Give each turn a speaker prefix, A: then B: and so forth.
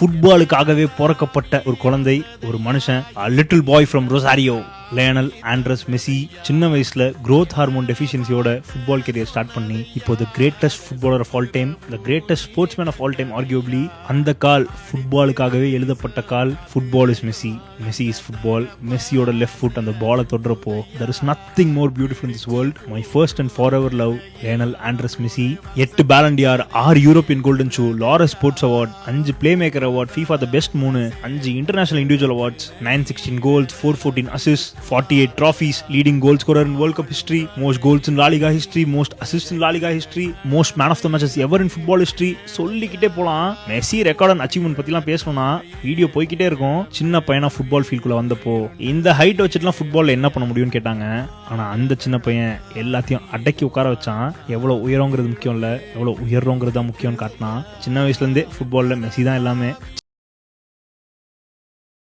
A: ஃபுட்பாலுக்காகவே பிறக்கப்பட்ட ஒரு குழந்தை, ஒரு மனுஷன், little boy from Rosario, Lionel Andres Messi. சின்ன வயசுல growth ஹார்மோன் டெஃபிஷியன்சியோட ஃபுட்பால் கெரியர் ஸ்டார்ட் பண்ணி இப்போ the greatest footballer of all time, the greatest sportsman of all time arguably. அந்த கால் ஃபுட்பாலுக்காகவே எழுதப்பட்ட கால். Football is Messi, Messi is football. மெஸ்ஸியோட லெஃப்ட் ஃபுட் அந்த பாலை தொடுறப்போ there is nothing more beautiful in this world. My first and forever love, Lionel Andres Messi. 8 Ballon d'Or, 6 European golden shoe, Laureus sports award, 5 play maker award, FIFA the best 3, 5 international individual awards, 916 goals, 414 assist, 48 trophies, leading goal scorer in World Cup history, most goals in La Liga history, most assists in La Liga history, most man of the matches ever in football history. சொல்லிக்கிட்டே போலாம். Messi record and achievement பத்திலாம் பேசணும்னா video போய்கிட்டே இருக்கும். சின்ன பையனா football ஃபீல்டுக்குள்ள வந்தப்போ இந்த ஹைட் வச்சுட்டுலாம் ஃபுட்பால்ல என்ன பண்ண முடியும்னு கேட்டாங்க. ஆனா அந்த சின்ன பையன் எல்லாத்தையும் அடக்கி உட்கார வச்சான். எவ்வளவு உயரங்கிறது முக்கியம் இல்ல, எவ்வளவு உயர்றோங்கிறது தான் முக்கியம்னு காட்டினா. சின்ன வயசுல இருந்தே ஃபுட்பால்ல மெஸ்ஸி தான் எல்லாமே.